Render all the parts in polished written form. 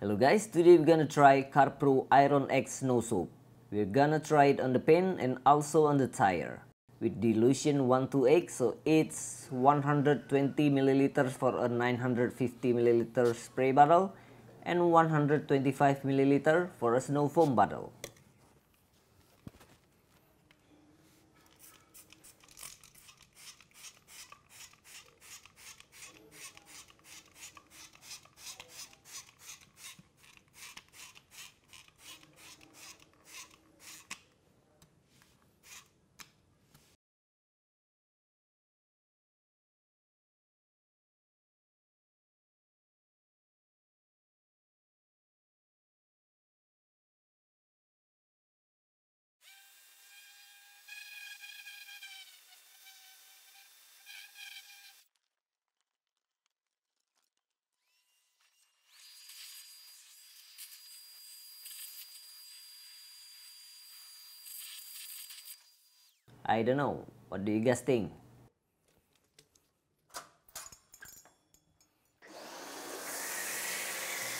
Hello guys, today we're gonna try Carpro Iron X Snow Soap. We're gonna try it on the paint and also on the tire. With dilution 1 to 8, so it's 120 milliliters for a 950 milliliter spray bottle and 125 milliliter for a snow foam bottle. I don't know, what do you guys think?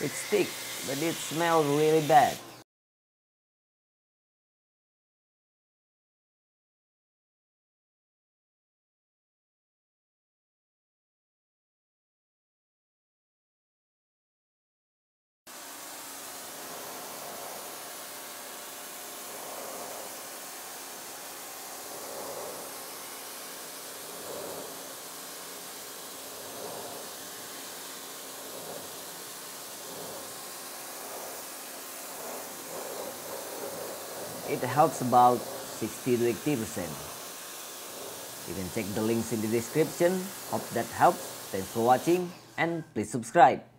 It's thick, but it smells really bad. It helps about 60 to 80%. You can check the links in the description. Hope that helps. Thanks for watching and please subscribe.